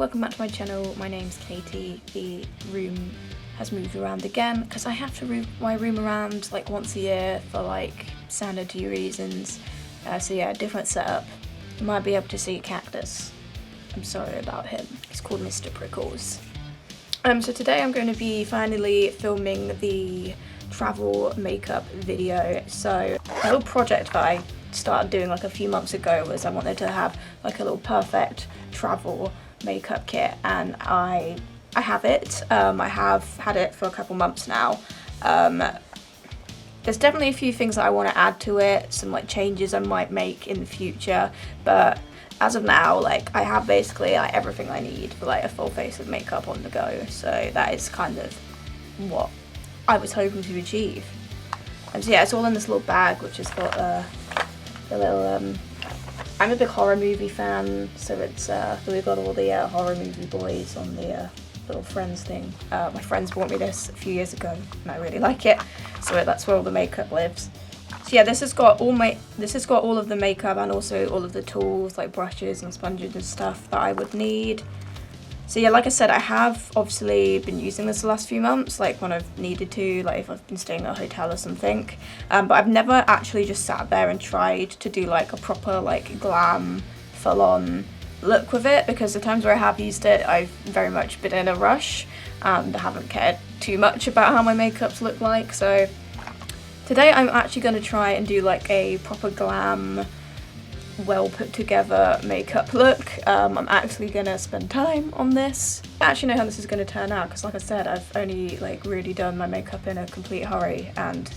welcome back to my channel. My name's Katie. The room has moved around again because I have to move my room around like once a year for like sanity reasons. So yeah, different setup. You might be able to see Cactus. I'm sorry about him. He's called Mr. Prickles. So today I'm going to be finally filming the travel makeup video. So a little project that I started doing like a few months ago was I wanted to have like a little perfect travel makeup kit, and I have it. I have had it for a couple months now. There's definitely a few things that I want to add to it, some like changes I might make in the future, but as of now, like I have basically like everything I need for like a full face of makeup on the go. So that is kind of what I was hoping to achieve. And so yeah, it's all in this little bag which has got the little I'm a big horror movie fan, so it's we've got all the horror movie boys on the little friends thing. My friends bought me this a few years ago and I really like it, so that's where all the makeup lives. So yeah, this has got all of the makeup and also all of the tools like brushes and sponges and stuff that I would need. So yeah, like I said, I have obviously been using this the last few months, like when I've needed to, like if I've been staying at a hotel or something. But I've never actually just sat there and tried to do like a proper like glam, full-on look with it, because the times where I have used it, I've very much been in a rush and I haven't cared too much about how my makeups look like. So today I'm actually going to try and do like a proper glam, well put together makeup look. I'm actually gonna spend time on this. I actually know how this is gonna turn out because like I said, I've only like really done my makeup in a complete hurry and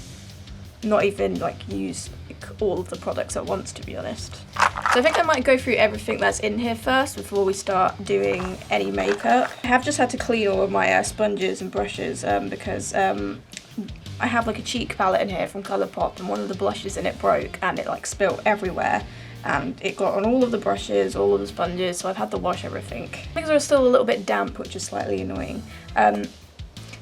not even like used like, all of the products at once, to be honest. So I think I might go through everything that's in here first before we start doing any makeup. I have just had to clean all of my sponges and brushes because I have like a cheek palette in here from Colourpop and one of the blushes in it broke and it like spilled everywhere. And it got on all of the brushes, all of the sponges, so I've had to wash everything. Things are still a little bit damp, which is slightly annoying.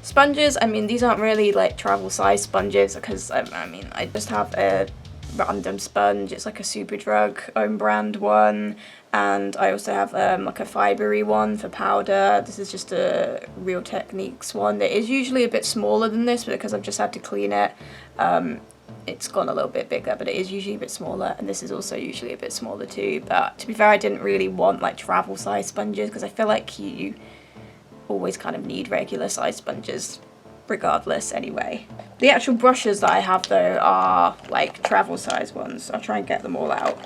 Sponges, I mean, these aren't really like travel size sponges because I mean, I just have a random sponge. It's like a Superdrug own brand one, and I also have like a fibery one for powder. This is just a Real Techniques one. It is usually a bit smaller than this, but because I've just had to clean it, it's gone a little bit bigger, but it is usually a bit smaller, and this is also usually a bit smaller too. But to be fair, I didn't really want like travel size sponges because I feel like you always kind of need regular size sponges regardless anyway. The actual brushes that I have though are like travel size ones. I'll try and get them all out.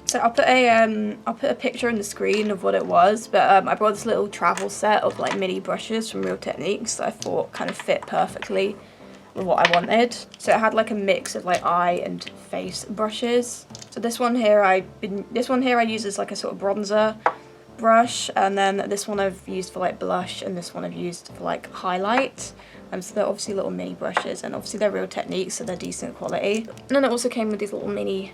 So I'll put a picture in the screen of what it was, but I brought this little travel set of like mini brushes from Real Techniques that I thought kind of fit perfectly with what I wanted. So it had like a mix of like eye and face brushes. So this one here I use as like a sort of bronzer brush, and then this one I've used for like blush, and this one I've used for like highlight. So they're obviously little mini brushes, and obviously they're Real Techniques, so they're decent quality. And then it also came with these little mini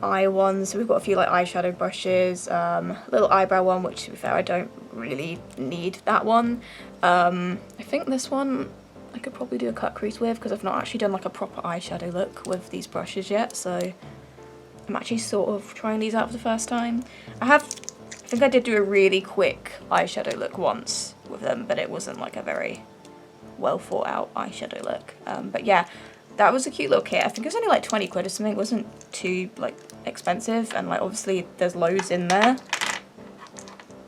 eye ones. So we've got a few like eyeshadow brushes, little eyebrow one, which to be fair I don't really need that one. I think this one I could probably do a cut crease with because I've not actually done like a proper eyeshadow look with these brushes yet, so I'm actually sort of trying these out for the first time. I think I did do a really quick eyeshadow look once with them, but it wasn't like a very well thought out eyeshadow look. But yeah, that was a cute little kit. I think it was only like 20 quid or something. It wasn't too like expensive, and like obviously there's loads in there,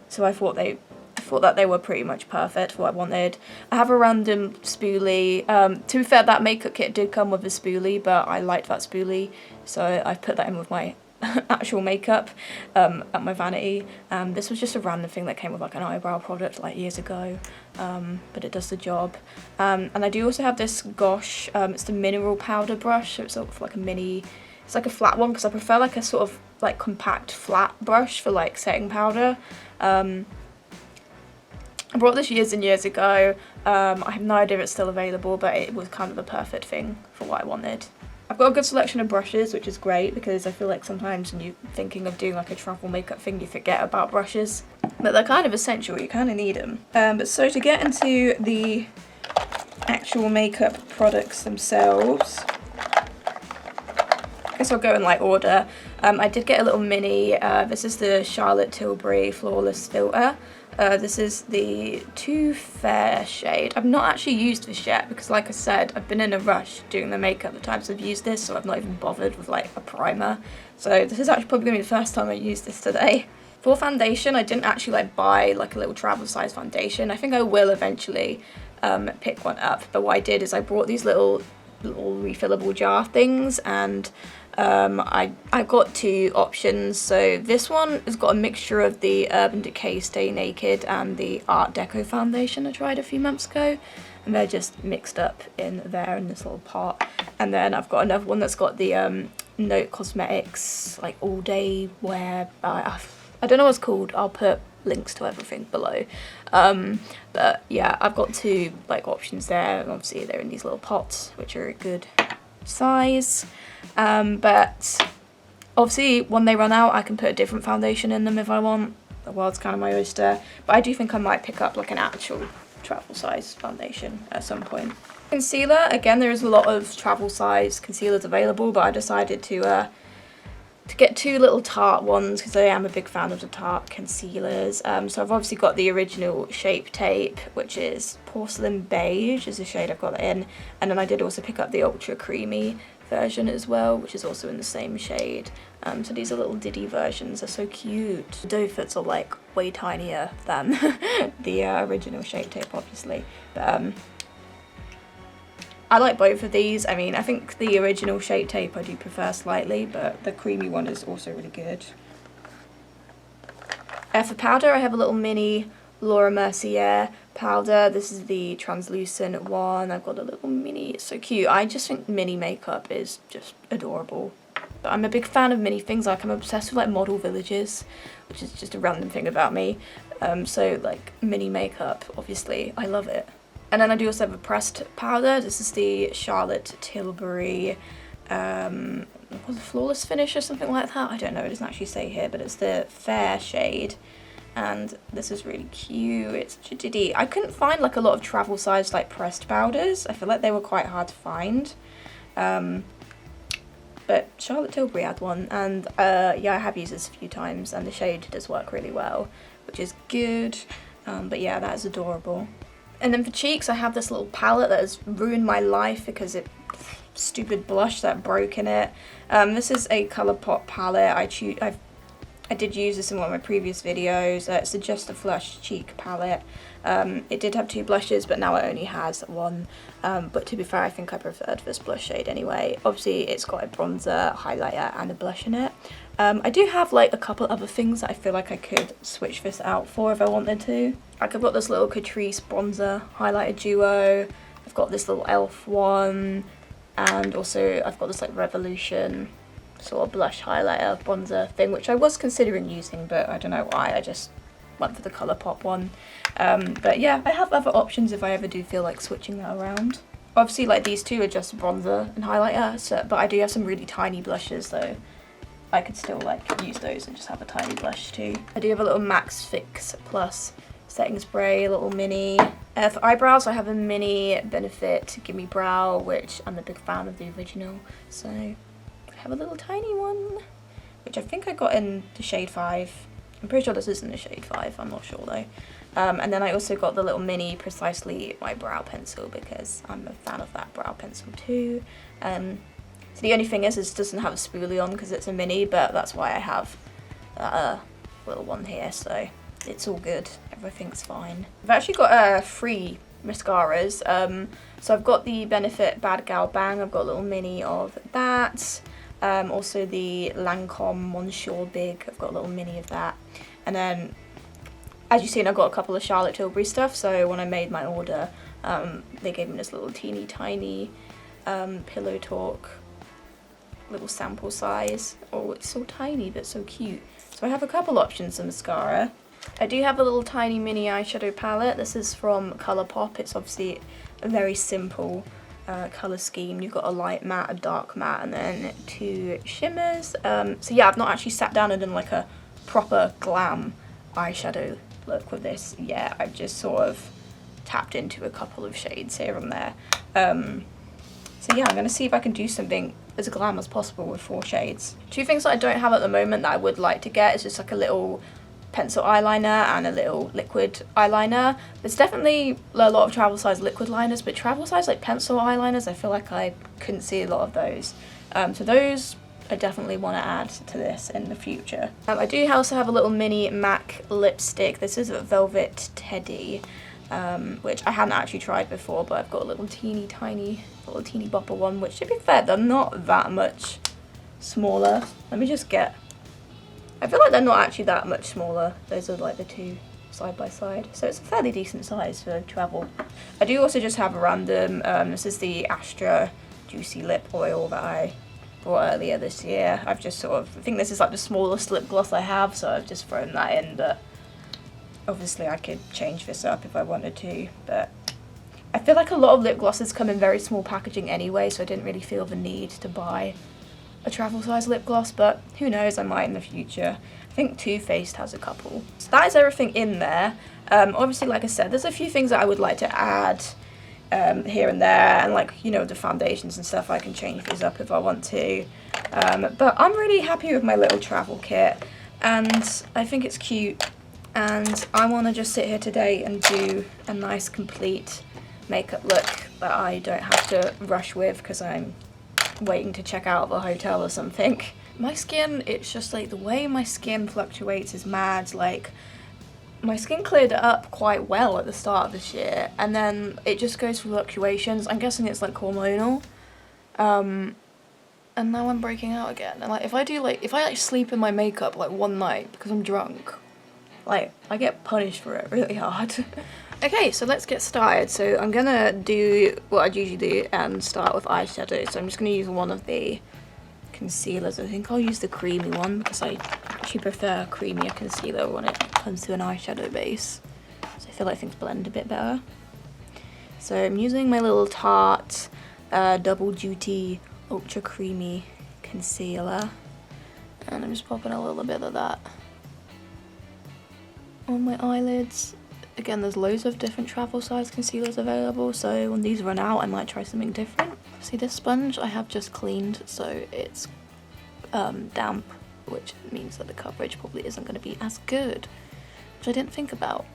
so I thought that they were pretty much perfect for what I wanted. I have a random spoolie. To be fair, that makeup kit did come with a spoolie, but I liked that spoolie, so I put that in with my actual makeup at my vanity. This was just a random thing that came with like an eyebrow product like years ago, but it does the job. And I do also have this Gosh, it's the mineral powder brush, so it's sort of like a mini, it's like a flat one because I prefer like a sort of like compact flat brush for like setting powder. I bought this years and years ago. I have no idea if it's still available, but it was kind of the perfect thing for what I wanted. I've got a good selection of brushes, which is great because I feel like sometimes when you're thinking of doing like a travel makeup thing, you forget about brushes. But they're kind of essential, you kind of need them. But so to get into the actual makeup products themselves, I guess I'll go in like order. I did get a little mini, this is the Charlotte Tilbury Flawless Filter. This is the Too Fair shade. I've not actually used this yet because, like I said, I've been in a rush doing the makeup the times I've used this, so I've not even bothered with like a primer. So this is actually probably going to be the first time I use this today. For foundation, I didn't actually like buy like a little travel size foundation. I think I will eventually pick one up, but what I did is I brought these little refillable jar things, and I got two options. So this one has got a mixture of the Urban Decay Stay Naked and the Art Deco foundation I tried a few months ago, and they're just mixed up in there in this little pot. And then I've got another one that's got the Note Cosmetics like all day wear. I don't know what it's called. I'll put links to everything below. But yeah, I've got two like options there, and obviously they're in these little pots, which are a good size. But obviously when they run out, I can put a different foundation in them if I want. The world's kind of my oyster. But I do think I might pick up like an actual travel size foundation at some point. Concealer, again, there is a lot of travel size concealers available, but I decided to get two little Tarte ones because I am a big fan of the Tarte concealers. So I've obviously got the original Shape Tape, which is Porcelain Beige is the shade I've got it in, and then I did also pick up the Ultra Creamy version as well, which is also in the same shade. So these are little Diddy versions, they're so cute. The doe foots are like way tinier than the original Shape Tape, obviously, but I like both of these. I mean, I think the original Shape Tape I do prefer slightly, but the creamy one is also really good. For powder, I have a little mini Laura Mercier powder. This is the translucent one. I've got a little mini, it's so cute. I just think mini makeup is just adorable. But I'm a big fan of mini things. Like, I'm obsessed with like model villages, which is just a random thing about me. So like mini makeup, obviously, I love it. And then I do also have a pressed powder. This is the Charlotte Tilbury Flawless Finish or something like that. I don't know, it doesn't actually say here, but it's the fair shade. And this is really cute. It's Diddy. I couldn't find like a lot of travel size like pressed powders. I feel like they were quite hard to find. But Charlotte Tilbury had one, and yeah, I have used this a few times, and the shade does work really well, which is good. But yeah, that is adorable. And then for cheeks, I have this little palette that has ruined my life because stupid blush that broke in it. This is a Colourpop palette. I did use this in one of my previous videos. It's a Just a Flush cheek palette. It did have two blushes, but now it only has one. But to be fair, I think I preferred this blush shade anyway. Obviously, it's got a bronzer, highlighter, and a blush in it. I do have like a couple other things that I feel like I could switch this out for if I wanted to. Like, I've got this little Catrice bronzer highlighter duo. I've got this little e.l.f. one, and also I've got this like Revolution sort of blush highlighter bronzer thing, which I was considering using, but I don't know why. I just went for the Colourpop one. But yeah, I have other options if I ever do feel like switching that around. Obviously, like, these two are just bronzer and highlighter, so, but I do have some really tiny blushes, so I could still like use those and just have a tiny blush too. I do have a little Max Fix Plus setting spray, a little mini. For eyebrows, I have a mini Benefit Gimme Brow, which I'm a big fan of the original, so I have a little tiny one, which I think I got in the shade 5. I'm pretty sure this isn't the shade 5, I'm not sure though. And then I also got the little mini Precisely My Brow Pencil because I'm a fan of that brow pencil too. So the only thing is it doesn't have a spoolie on because it's a mini, but that's why I have that little one here, so it's all good. Everything's fine. I've actually got 3 mascaras. So I've got the Benefit Bad Gal Bang. I've got a little mini of that. Also the Lancome Monsieur Big. I've got a little mini of that. And then, as you've seen, I've got a couple of Charlotte Tilbury stuff. So when I made my order, they gave me this little teeny tiny Pillow Talk little sample size. Oh, it's so tiny but so cute. So I have a couple options of mascara. I do have a little tiny mini eyeshadow palette. This is from Colourpop. It's obviously a very simple colour scheme. You've got a light matte, a dark matte, and then 2 shimmers. So yeah, I've not actually sat down and done like a proper glam eyeshadow look with this yet. I've just sort of tapped into a couple of shades here and there. So yeah, I'm going to see if I can do something as glam as possible with 4 shades. 2 things that I don't have at the moment that I would like to get is just like a little pencil eyeliner and a little liquid eyeliner. There's definitely a lot of travel size liquid liners, but travel size like pencil eyeliners, I feel like I couldn't see a lot of those. So those I definitely want to add to this in the future. I do also have a little mini MAC lipstick. This is a Velvet Teddy, which I hadn't actually tried before, but I've got a little teeny bopper one, which to be fair, they're not that much smaller. Let me just get, I feel like they're not actually that much smaller. Those are like the two side by side. So it's a fairly decent size for travel. I do also just have a random, this is the Astra Juicy Lip Oil that I bought earlier this year. I've just sort of, I think this is like the smallest lip gloss I have, so I've just thrown that in, but obviously I could change this up if I wanted to, but I feel like a lot of lip glosses come in very small packaging anyway, so I didn't really feel the need to buy a travel size lip gloss, but who knows, I might in the future. I think Too Faced has a couple. So that is everything in there. Obviously, like I said, there's a few things that I would like to add here and there, and like, you know, the foundations and stuff, I can change these up if I want to. But I'm really happy with my little travel kit, and I think it's cute, and I want to just sit here today and do a nice complete makeup look that I don't have to rush with because I'm waiting to check out of a hotel or something. My skin, it's just like the way my skin fluctuates is mad. Like, my skin cleared up quite well at the start of this year, and then it just goes through fluctuations. I'm guessing it's like hormonal. And now I'm breaking out again. And like if I sleep in my makeup like one night because I'm drunk, like I get punished for it really hard. Okay, so let's get started. So I'm gonna do what I'd usually do and start with eyeshadow. So I'm just gonna use one of the concealers. I think I'll use the creamy one because I actually prefer a creamier concealer when it comes to an eyeshadow base. So I feel like things blend a bit better. So I'm using my little Tarte Double Duty Ultra Creamy Concealer. And I'm just popping a little bit of that on my eyelids. Again, there's loads of different travel size concealers available, so when these run out I might try something different. See, this sponge I have just cleaned, so it's damp, which means that the coverage probably isn't going to be as good, which I didn't think about.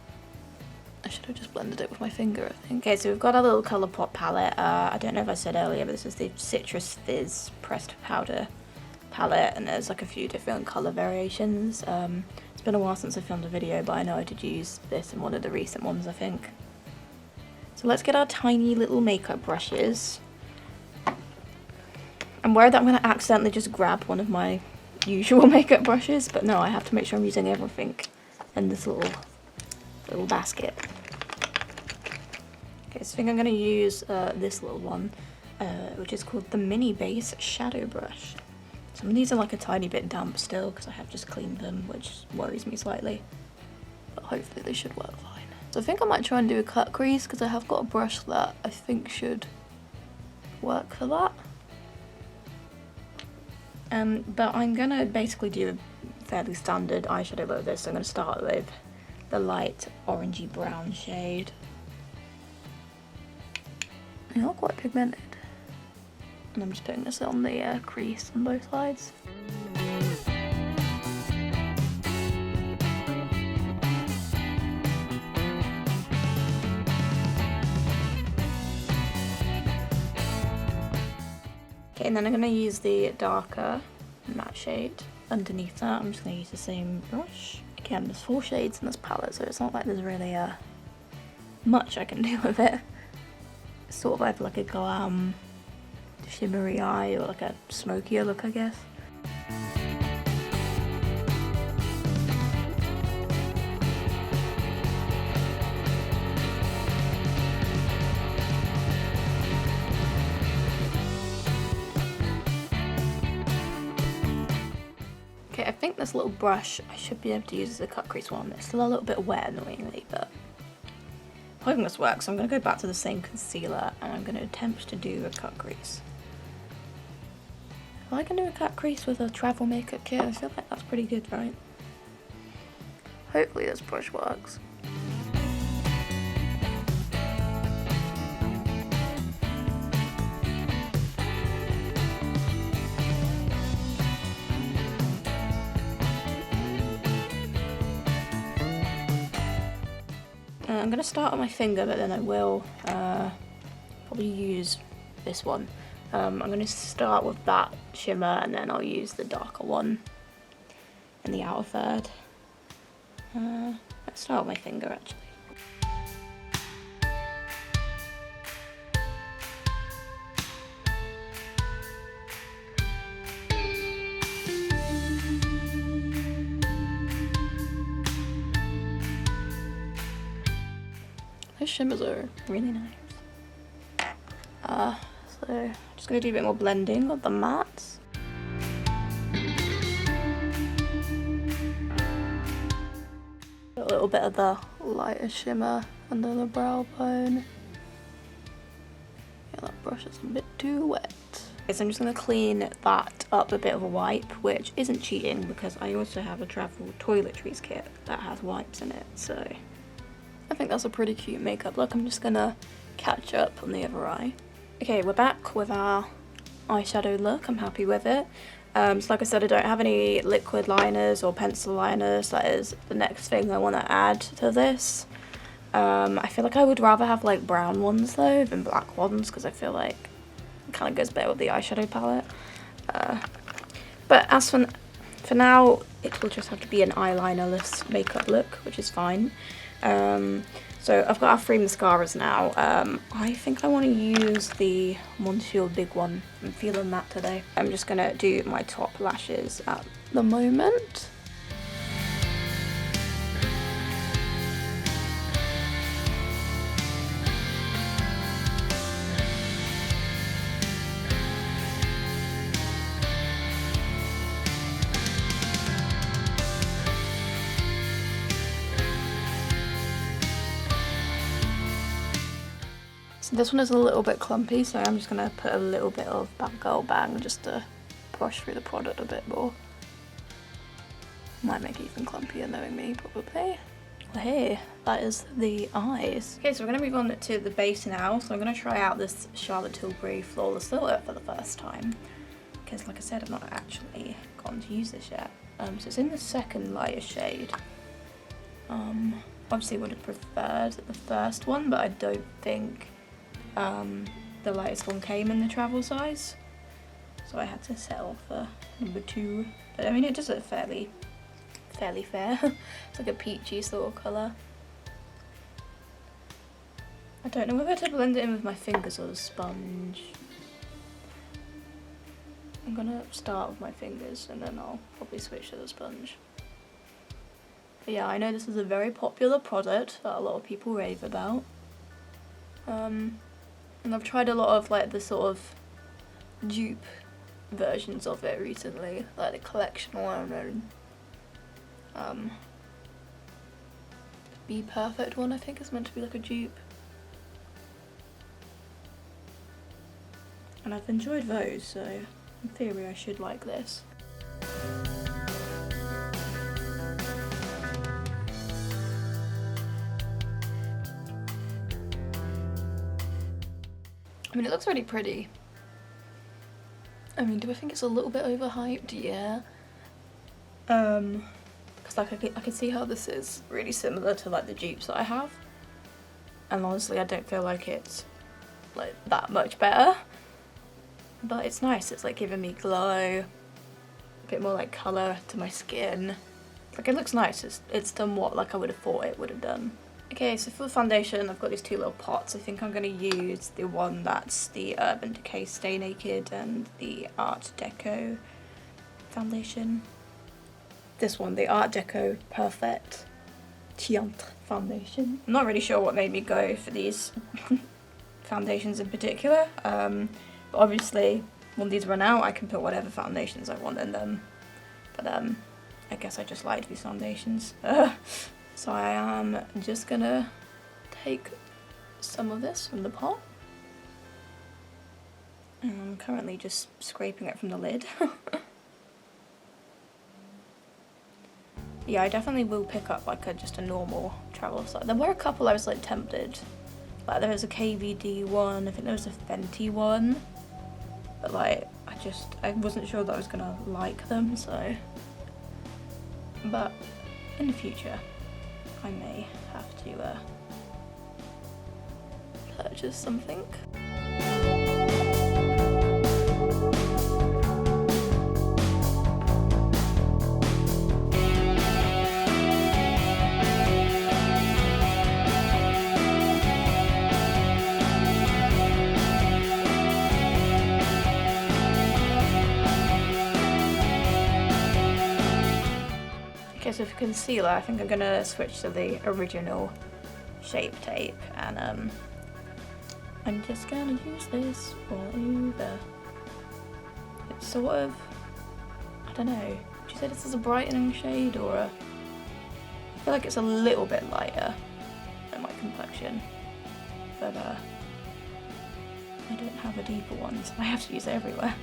I should have just blended it with my finger, I think. Okay, so we've got our little Colourpop palette. I don't know if I said earlier, but this is the Citrus Fizz Pressed Powder palette, and there's like a few different colour variations. It's been a while since I filmed a video, but I know I did use this in one of the recent ones, I think. So let's get our tiny little makeup brushes. I'm worried that I'm going to accidentally just grab one of my usual makeup brushes, but no, I have to make sure I'm using everything in this little basket. Okay, so I think I'm going to use this little one, which is called the Mini Base Shadow Brush. Some of these are like a tiny bit damp still because I have just cleaned them, which worries me slightly, but hopefully they should work fine. So I think I might try and do a cut crease because I have got a brush that I think should work for that. But I'm gonna basically do a fairly standard eyeshadow look with this. So I'm gonna start with the light orangey brown shade. They are quite pigmented. And I'm just putting this on the crease on both sides. Okay, and then I'm going to use the darker matte shade underneath that. I'm just going to use the same brush. Again, there's 4 shades in this palette, so it's not like there's really much I can do with it. It's sort of either like a glam, shimmery eye, or like a smokier look, I guess. Okay, I think this little brush I should be able to use as a cut crease one. It's still a little bit wet annoyingly, but I'm hoping this works. So I'm going to go back to the same concealer and I'm going to attempt to do a cut crease. If I can do a cut crease with a travel makeup kit, I feel like that's pretty good, right? Hopefully this brush works. I'm going to start on my finger, but then I will probably use this one. I'm going to start with that shimmer, and then I'll use the darker one in the outer third. Let's start with my finger, actually. Those shimmers are really nice. So I'm just going to do a bit more blending of the mattes. A little bit of the lighter shimmer under the brow bone. Yeah, that brush is a bit too wet. Okay, so I'm just going to clean that up a bit of a wipe, which isn't cheating because I also have a travel toiletries kit that has wipes in it, so I think that's a pretty cute makeup look. I'm just going to catch up on the other eye. Okay, we're back with our eyeshadow look. I'm happy with it. So like I said, I don't have any liquid liners or pencil liners. That is the next thing I want to add to this. I feel like I would rather have like brown ones though than black ones, because I feel like it kind of goes better with the eyeshadow palette. But as for now, it will just have to be an eyelinerless makeup look, which is fine. So I've got our 3 mascaras now. I think I want to use the Monsieur Big one. I'm feeling that today. I'm just going to do my top lashes at the moment. So this one is a little bit clumpy, so I'm just going to put a little bit of Bad Girl Bang just to brush through the product a bit more. Might make it even clumpier knowing me, probably. Well, hey, that is the eyes. Okay, so we're going to move on to the base now. So I'm going to try out this Charlotte Tilbury Flawless Silhouette for the first time, because like I said, I've not actually gotten to use this yet. So it's in the second lighter shade. Obviously would have preferred the first one, but I don't think the lightest one came in the travel size, so I had to settle for number 2. But I mean, it does look fairly fair. It's like a peachy sort of colour. I don't know whether to blend it in with my fingers or the sponge. I'm gonna start with my fingers and then I'll probably switch to the sponge. But yeah, I know this is a very popular product that a lot of people rave about. And I've tried a lot of like the sort of dupe versions of it recently, like the collection one and the Be Perfect one I think is meant to be like a dupe. And I've enjoyed those, so in theory I should like this. I mean, it looks really pretty. I mean, do I think it's a little bit overhyped? Yeah. Because like I can see how this is really similar to like the dupes that I have. And honestly, I don't feel like it's like that much better. But it's nice. It's like giving me glow, a bit more like colour to my skin. Like it looks nice. It's done what like I would have thought it would have done. Okay, so for the foundation, I've got these 2 little pots. I think I'm going to use the one that's the Urban Decay Stay Naked and the Art Deco foundation. This one, the Art Deco Perfect Teint foundation. I'm not really sure what made me go for these foundations in particular. But obviously, when these run out, I can put whatever foundations I want in them. But I guess I just like these foundations. So I am just gonna take some of this from the pot. And I'm currently just scraping it from the lid. Yeah, I definitely will pick up like just a normal travel size. There were a couple I was like tempted. Like there was a KVD one, I think there was a Fenty one. But like, I wasn't sure that I was gonna like them, so. But in the future, I may have to purchase something. Okay, so for concealer, I think I'm gonna switch to the original Shape Tape, and I'm just gonna use this all over. It's sort of, I don't know, would you say this is a brightening shade or a, I feel like it's a little bit lighter than my complexion, but I don't have a deeper one, so I have to use it everywhere.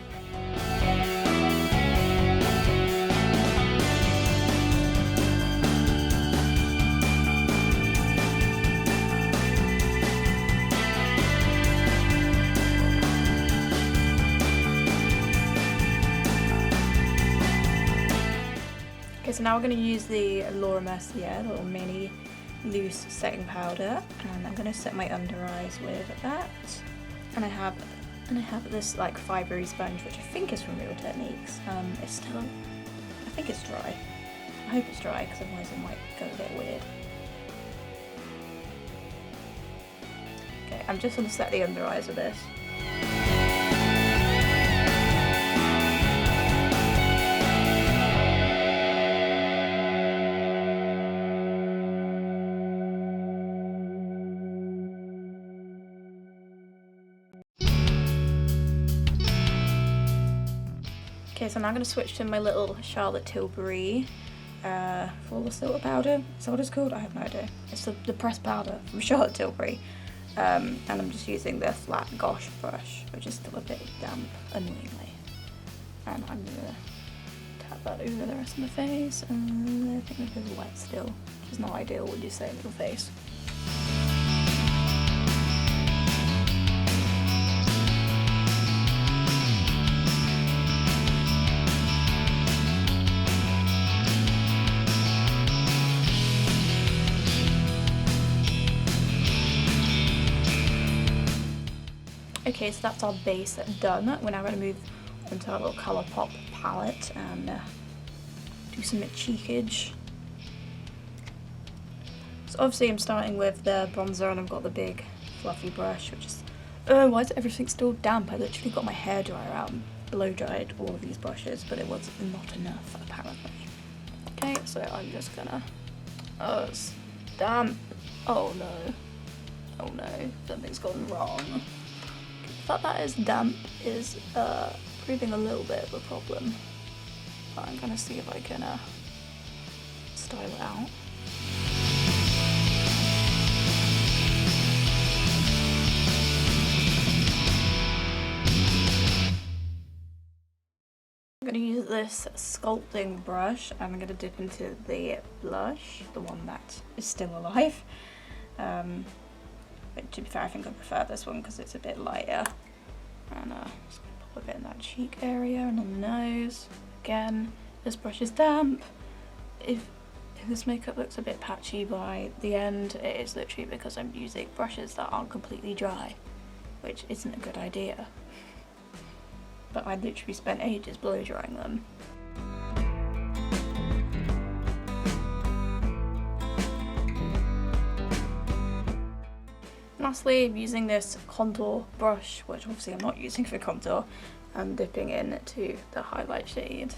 Okay, so now we're going to use the Laura Mercier little mini loose setting powder, and I'm going to set my under eyes with that. And I have this like fibery sponge, which I think is from Real Techniques. It's still, I think it's dry. I hope it's dry, because otherwise it might go a bit weird. Okay, I'm just going to set the under eyes with this. Okay, so now I'm going to switch to my little Charlotte Tilbury Full Silver Powder. Is that what it's called? I have no idea. It's the pressed powder from Charlotte Tilbury. And I'm just using the flat Gosh brush, which is still a bit damp, annoyingly. And I'm going to tap that over the rest of my face, and I think it's a bit wet still, which is not ideal, would you say, on your face. Okay, so that's our base done. We're now going to move into our little Colourpop palette and do some cheekage. So obviously I'm starting with the bronzer, and I've got the big fluffy brush, which is, why is everything still damp? I literally got my hairdryer out and blow dried all of these brushes, but it was not enough apparently. Okay, so I'm just gonna, oh, it's damp. Oh no, oh no, something's gone wrong. The fact that it's damp is proving a little bit of a problem, but I'm gonna see if I can style it out. I'm gonna use this sculpting brush, and I'm gonna dip into the blush, the one that is still alive. But to be fair, I think I prefer this one because it's a bit lighter. And just gonna pop a bit in that cheek area and on the nose. Again, this brush is damp. If this makeup looks a bit patchy by the end, it is literally because I'm using brushes that aren't completely dry, which isn't a good idea. But I literally spent ages blow drying them. Lastly, I'm using this contour brush, which obviously I'm not using for contour, and dipping into the highlight shade.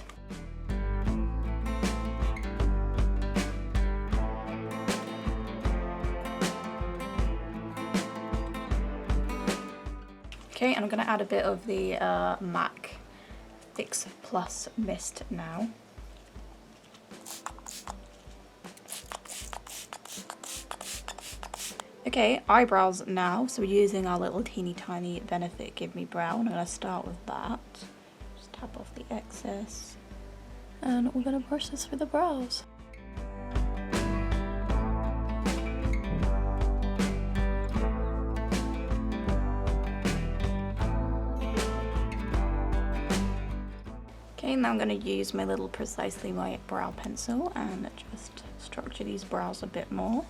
Okay, and I'm going to add a bit of the MAC Fix Plus Mist now. Okay, eyebrows now. So we're using our little teeny tiny Benefit Give Me Brow. I'm going to start with that. Just tap off the excess. And we're going to brush this through the brows. Okay, now I'm going to use my little Precisely White brow pencil and just structure these brows a bit more.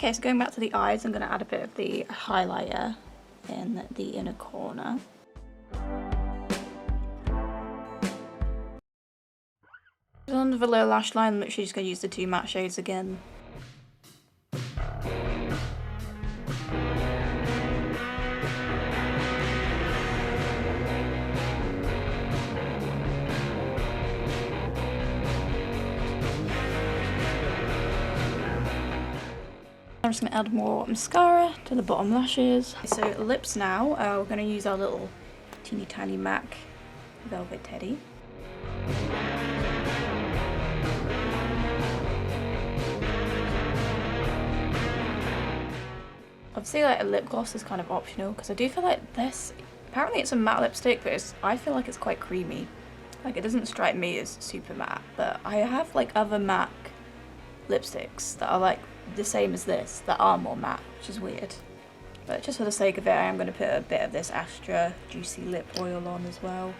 Okay, so going back to the eyes, I'm going to add a bit of the highlighter in the inner corner. On the lower lash line, I'm literally just going to use the 2 matte shades again. I'm just going to add more mascara to the bottom lashes. So lips now, we're going to use our little teeny tiny MAC Velvet Teddy. Obviously, like, a lip gloss is kind of optional because I do feel like this, apparently it's a matte lipstick, but I feel like it's quite creamy. Like, it doesn't strike me as super matte, but I have like other MAC lipsticks that are like the same as this that are more matte, which is weird. But just for the sake of it, I am going to put a bit of this Astra Juicy Lip Oil on as well.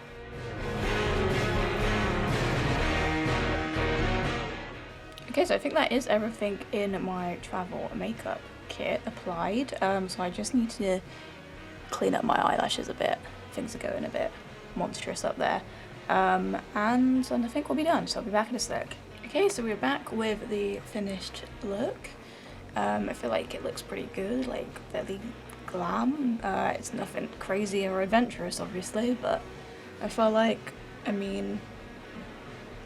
Okay, so I think that is everything in my travel makeup kit applied. So I just need to clean up my eyelashes a bit. Things are going a bit monstrous up there. And I think we'll be done, so I'll be back in a sec. Okay, so we're back with the finished look. I feel like it looks pretty good, like fairly glam. It's nothing crazy or adventurous, obviously, but I feel like, I mean,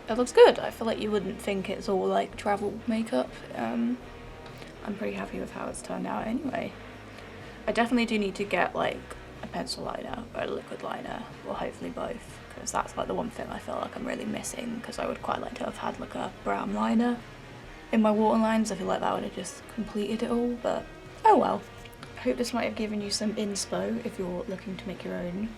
it looks good. I feel like you wouldn't think it's all like travel makeup. I'm pretty happy with how it's turned out anyway. I definitely do need to get like a pencil liner or a liquid liner, or hopefully both, because that's like the one thing I feel like I'm really missing, because I would quite like to have had like a brown liner in my waterlines. I feel like that would have just completed it all, but oh well. I hope this might have given you some inspo if you're looking to make your own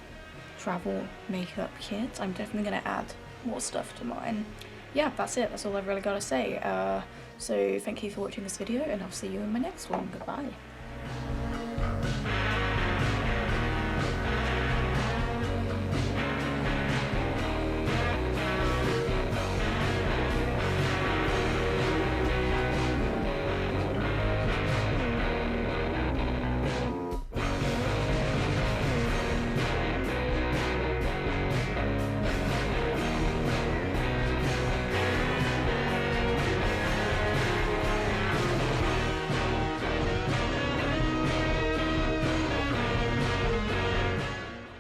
travel makeup kit. I'm definitely going to add more stuff to mine. Yeah, that's it. That's all I've really got to say. So thank you for watching this video, and I'll see you in my next one. Goodbye.